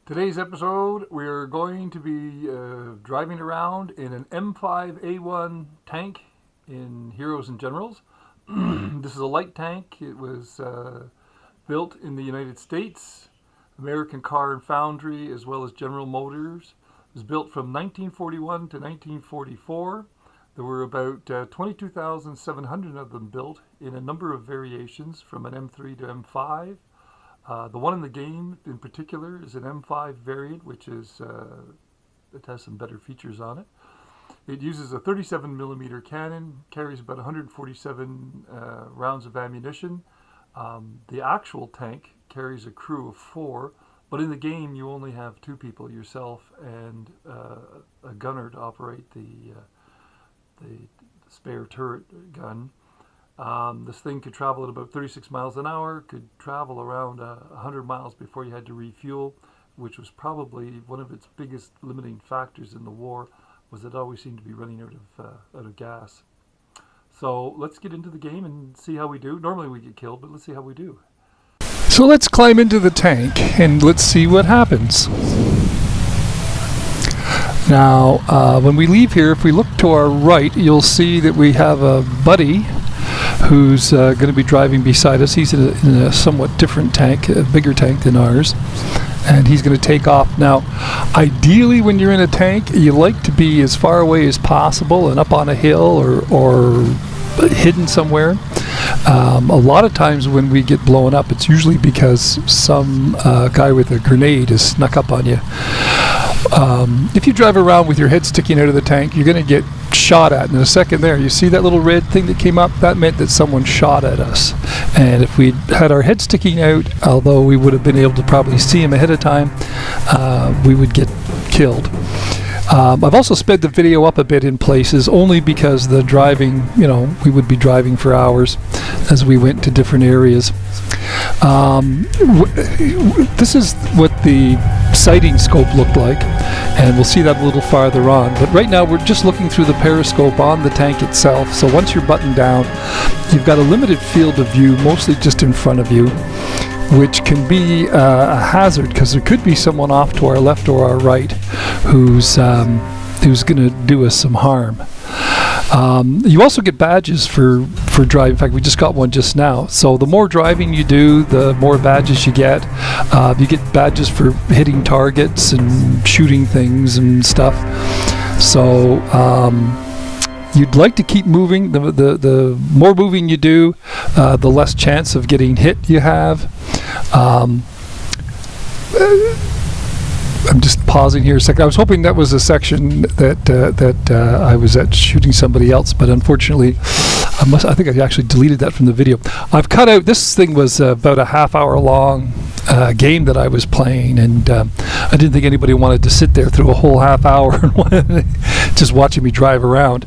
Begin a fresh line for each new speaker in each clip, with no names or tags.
Today's episode, we're going to be driving around in an M5A1 tank in Heroes and Generals. This is a light tank. It was built in the United States, American Car and Foundry, as well as General Motors. It was built from 1941 to 1944. There were about 22,700 of them built in a number of variations from an M3 to M5. The one in the game in particular is an M5 variant, which is it has some better features on it. It uses a 37mm cannon, carries about 147 rounds of ammunition. The actual tank carries a crew of 4, but in the game you only have 2 people, yourself and a gunner to operate the spare turret gun. This thing could travel at about 36 miles an hour, could travel around 100 miles before you had to refuel, which was probably one of its biggest limiting factors in the war, was it always seemed to be running out of gas. So let's get into the game and see how we do. Normally we get killed, but let's see how we do.
So let's climb into the tank and let's see what happens. Now, when we leave here, if we look to our right, you'll see that we have a buddy who's going to be driving beside us. He's in a somewhat different tank, a bigger tank than ours, and he's going to take off. Now, ideally when you're in a tank, you like to be as far away as possible and up on a hill or hidden somewhere. A lot of times when we get blown up, it's usually because some guy with a grenade has snuck up on you. If you drive around with your head sticking out of the tank, you're going to get shot at. In a second there, you see that little red thing that came up? That meant that someone shot at us. And if we had our head sticking out, although we would have been able to probably see him ahead of time, we would get killed. I've also sped the video up a bit in places, only because the driving, we would be driving for hours as we went to different areas. This is what the sighting scope looked like, and we'll see that a little farther on. But right now we're just looking through the periscope on the tank itself. So once you're buttoned down, you've got a limited field of view, mostly just in front of you, which can be a hazard because there could be someone off to our left or our right who's going to do us some harm. You also get badges for driving. In fact, we just got one just now. So the more driving you do, the more badges you get. You get badges for hitting targets and shooting things and stuff. So you'd like to keep moving. The more moving you do, the less chance of getting hit you have. I'm just pausing here a second. I was hoping that was a section that I was at shooting somebody else, but unfortunately, I think I actually deleted that from the video. I've cut out. This thing was about a half-hour long game that I was playing, and I didn't think anybody wanted to sit there through a whole half hour and just watching me drive around.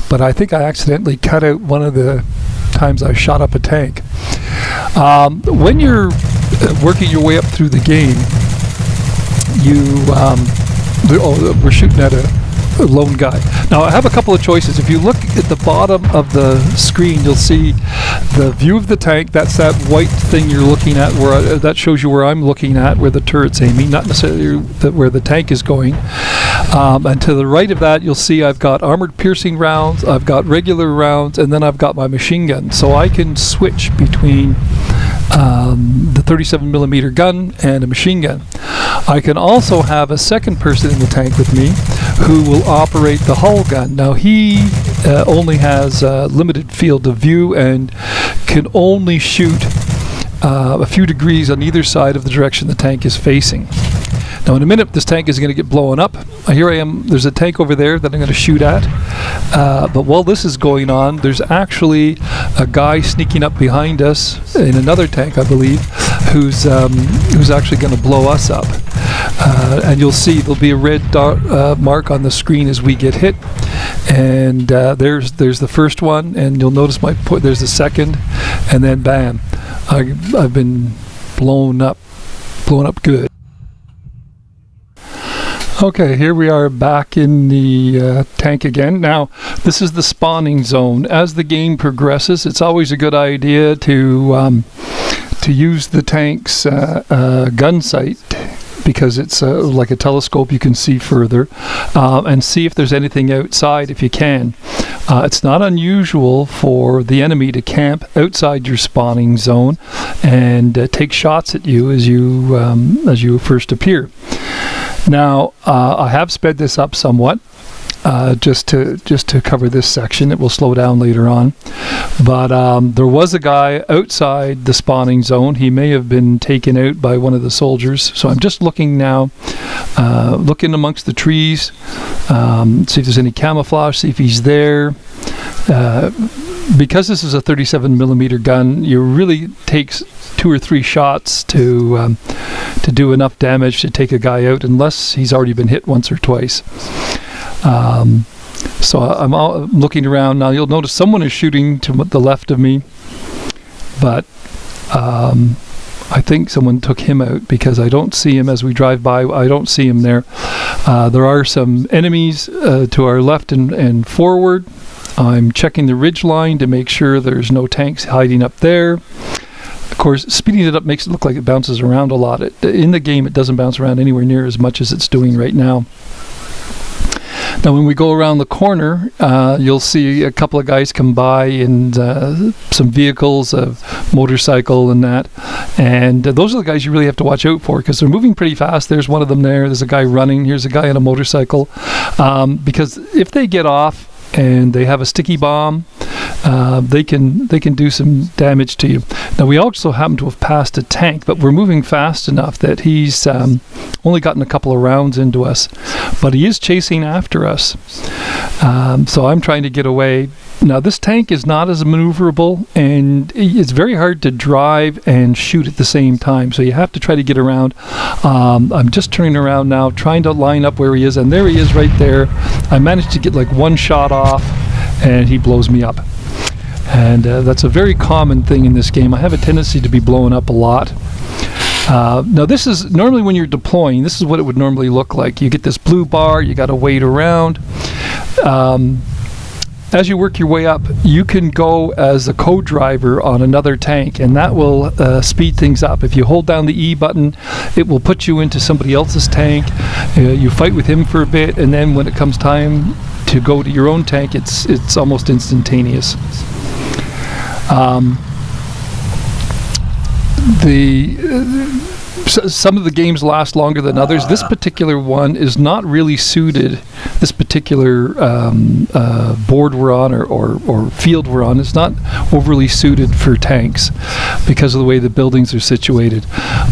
But I think I accidentally cut out one of the times I shot up a tank. When you're working your way up through the game, we're shooting at a lone guy. Now I have a couple of choices. If you look at the bottom of the screen, you'll see the view of the tank. That's that white thing you're looking at, where that shows you where I'm looking at, where the turret's aiming, not necessarily where the tank is going. And to the right of that, you'll see I've got armored piercing rounds, I've got regular rounds, and then I've got my machine gun. So I can switch between the 37mm gun and a machine gun. I can also have a second person in the tank with me who will operate the hull gun. Now he only has a limited field of view and can only shoot a few degrees on either side of the direction the tank is facing. Now in a minute this tank is going to get blown up. Here I am, there's a tank over there that I'm going to shoot at. But while this is going on, there's actually a guy sneaking up behind us in another tank, I believe, who's actually going to blow us up. And you'll see there'll be a red mark on the screen as we get hit. And there's the first one, and you'll notice there's the second, and then bam, I've been blown up good. Okay, here we are back in the tank again. Now, this is the spawning zone. As the game progresses, it's always a good idea to use the tank's gun sight because it's like a telescope. You can see further and see if there's anything outside if you can. It's not unusual for the enemy to camp outside your spawning zone and take shots at you as you first appear. Now, I have sped this up somewhat. Just to cover this section. It will slow down later on. But there was a guy outside the spawning zone. He may have been taken out by one of the soldiers. So I'm just looking now, looking amongst the trees, see if there's any camouflage, see if he's there. Because this is a 37 millimeter gun, it really takes 2 or 3 shots to do enough damage to take a guy out, unless he's already been hit once or twice. So I'm looking around now. You'll notice someone is shooting to the left of me, but I think someone took him out because I don't see him as we drive by. I don't see him there. There are some enemies to our left and forward. I'm checking the ridge line to make sure there's no tanks hiding up there. Of course, speeding it up makes it look like it bounces around a lot. In the game, it doesn't bounce around anywhere near as much as it's doing right now. Now, when we go around the corner, you'll see a couple of guys come by in some vehicles, a motorcycle and that. And those are the guys you really have to watch out for because they're moving pretty fast. There's one of them there. There's a guy running. Here's a guy on a motorcycle. Because if they get off and they have a sticky bomb, they can do some damage to you. Now, we also happen to have passed a tank, but we're moving fast enough that he's only gotten a couple of rounds into us, but he is chasing after us. So I'm trying to get away. Now, this tank is not as maneuverable, and it's very hard to drive and shoot at the same time, so you have to try to get around. I'm just turning around now, trying to line up where he is, and there he is right there. I managed to get like one shot off, and he blows me up. And that's a very common thing in this game. I have a tendency to be blown up a lot. Now, this is normally when you're deploying, this is what it would normally look like. You get this blue bar, you got to wait around. As you work your way up, you can go as a co-driver on another tank, and that will speed things up. If you hold down the E button, it will put you into somebody else's tank. You fight with him for a bit, and then when it comes time to go to your own tank, it's almost instantaneous. Some of the games last longer than others. This particular one is not really suited. This particular board we're on or field we're on is not overly suited for tanks because of the way the buildings are situated.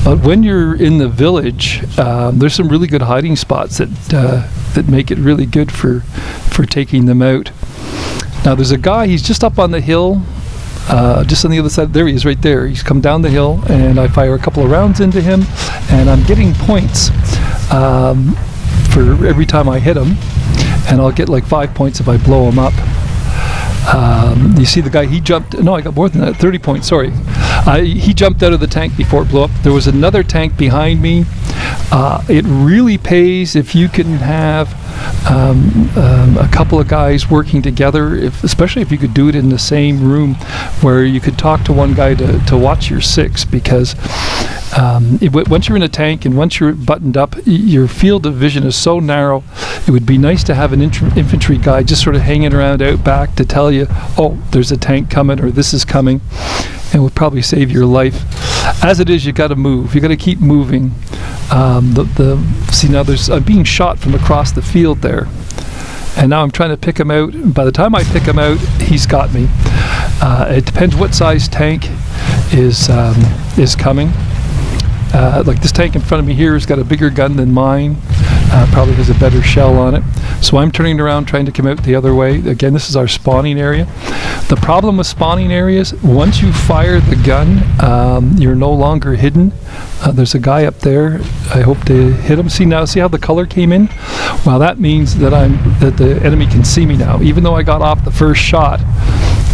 But when you're in the village, there's some really good hiding spots that make it really good for taking them out. Now, there's a guy. He's just up on the hill. Just on the other side, there he is right there. He's come down the hill, and I fire a couple of rounds into him, and I'm getting points for every time I hit him, and I'll get like 5 points if I blow him up. You see the guy, he jumped, no, I got more than that, 30 points, sorry. He jumped out of the tank before it blew up. There was another tank behind me. It really pays if you can have a couple of guys working together, especially if you could do it in the same room where you could talk to one guy to watch your six, because once you're in a tank and once you're buttoned up, your field of vision is so narrow. It would be nice to have an infantry guy just sort of hanging around out back to tell you, oh, there's a tank coming or this is coming, and would probably save your life. As it is, you got to move. You got to keep moving. See, now I'm being shot from across the field there, and now I'm trying to pick him out. By the time I pick him out, he's got me. It depends what size tank is coming. Like this tank in front of me here has got a bigger gun than mine. Probably has a better shell on it. So I'm turning around trying to come out the other way. Again, this is our spawning area. The problem with spawning areas, once you fire the gun, you're no longer hidden. There's a guy up there. I hope to hit him. See how the color came in? Well, that means that the enemy can see me now. Even though I got off the first shot,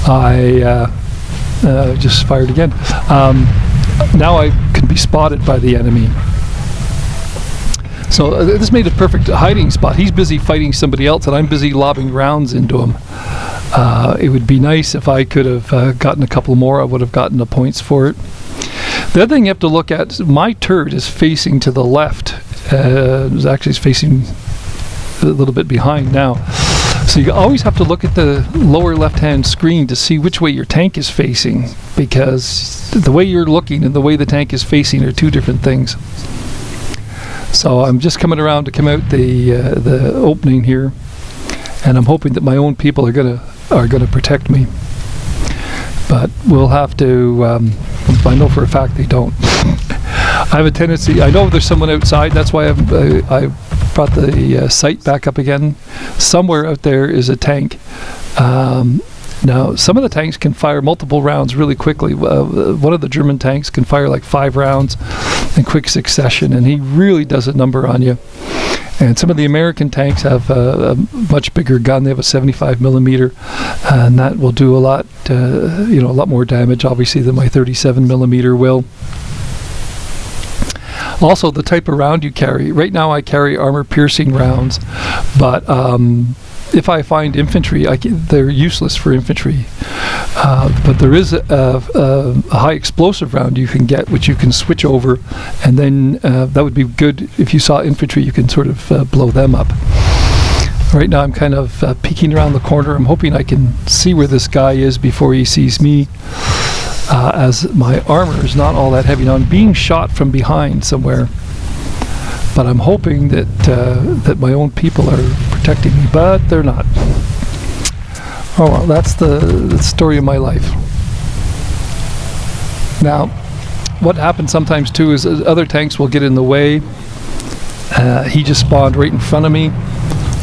I just fired again. Now I can be spotted by the enemy. So this made a perfect hiding spot. He's busy fighting somebody else, and I'm busy lobbing rounds into him. It would be nice if I could have gotten a couple more. I would have gotten the points for it. The other thing you have to look at, my turret is facing to the left. Actually, it's facing a little bit behind now. So you always have to look at the lower left-hand screen to see which way your tank is facing, because the way you're looking and the way the tank is facing are two different things. So I'm just coming around to come out the opening here, and I'm hoping that my own people are gonna protect me. But we'll have to. I know for a fact they don't. I have a tendency. I know there's someone outside. That's why I brought the sight back up again. Somewhere out there is a tank. Now, some of the tanks can fire multiple rounds really quickly. One of the German tanks can fire like 5 rounds in quick succession, and he really does a number on you. And some of the American tanks have a much bigger gun. They have a 75 millimeter, and that will do a lot more damage, obviously, than my 37 millimeter will. Also, the type of round you carry. Right now, I carry armor-piercing rounds, but if I find infantry, they're useless for infantry. But there is a high explosive round you can get, which you can switch over, and then that would be good if you saw infantry. You can sort of blow them up. Right now, I'm kind of peeking around the corner. I'm hoping I can see where this guy is before he sees me. As my armor is not all that heavy. Now I'm being shot from behind somewhere, but I'm hoping that my own people are protecting me, but they're not. Oh well, that's the story of my life. Now, what happens sometimes too is other tanks will get in the way. He just spawned right in front of me,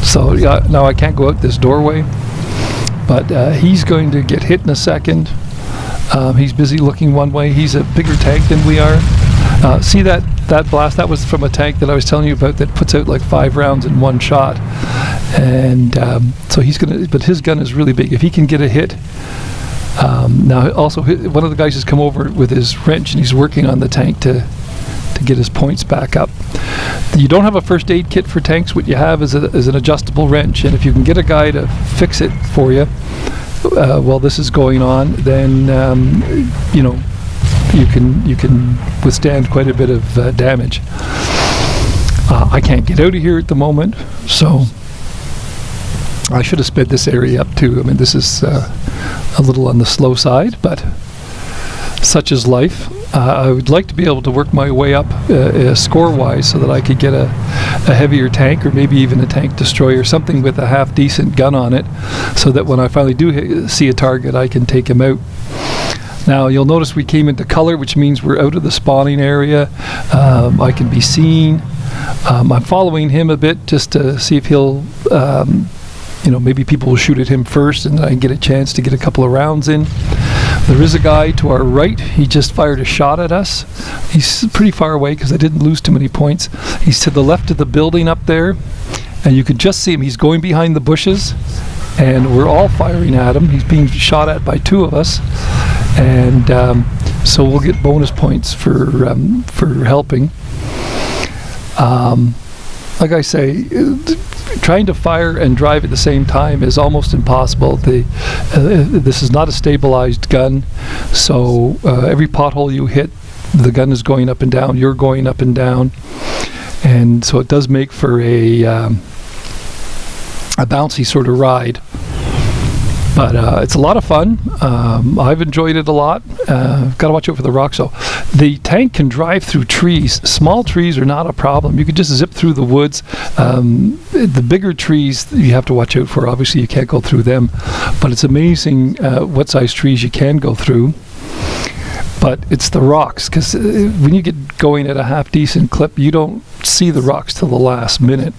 so now I can't go out this doorway, but he's going to get hit in a second. He's busy looking one way. He's a bigger tank than we are. See that blast? That was from a tank that I was telling you about that puts out like 5 rounds in one shot. And so he's gonna, but his gun is really big. If he can get a hit. Now also one of the guys has come over with his wrench and he's working on the tank to get his points back up. You don't have a first aid kit for tanks. What you have is an adjustable wrench, and if you can get a guy to fix it for you while this is going on, then you can withstand quite a bit of damage. I can't get out of here at the moment, so I should have sped this area up too. I mean, this is a little on the slow side, but such is life. I would like to be able to work my way up score-wise so that I could get a heavier tank, or maybe even a tank destroyer, something with a half-decent gun on it, so that when I finally do see a target, I can take him out. Now, you'll notice we came into color, which means we're out of the spawning area. I can be seen. I'm following him a bit just to see if he'll... maybe people will shoot at him first and I can get a chance to get a couple of rounds in. There is a guy to our right. He just fired a shot at us. He's pretty far away because I didn't lose too many points. He's to the left of the building up there, and you can just see him. He's going behind the bushes, and we're all firing at him. He's being shot at by 2 of us, and so we'll get bonus points for helping. Like I say, trying to fire and drive at the same time is almost impossible. This is not a stabilized gun, so every pothole you hit, the gun is going up and down, you're going up and down, and so it does make for a bouncy sort of ride. But it's a lot of fun. I've enjoyed it a lot. Got to watch out for the rocks, though. The tank can drive through trees. Small trees are not a problem. You can just zip through the woods. The bigger trees you have to watch out for. Obviously, you can't go through them. But it's amazing what size trees you can go through. But it's the rocks, because when you get going at a half-decent clip, you don't see the rocks till the last minute,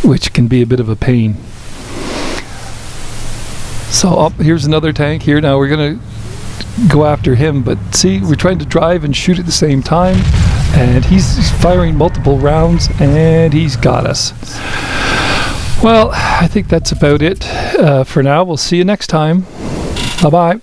which can be a bit of a pain. So here's another tank here. Now we're going to go after him, but see, we're trying to drive and shoot at the same time, and he's firing multiple rounds, and he's got us. Well, I think that's about it for now. We'll see you next time. Bye-bye.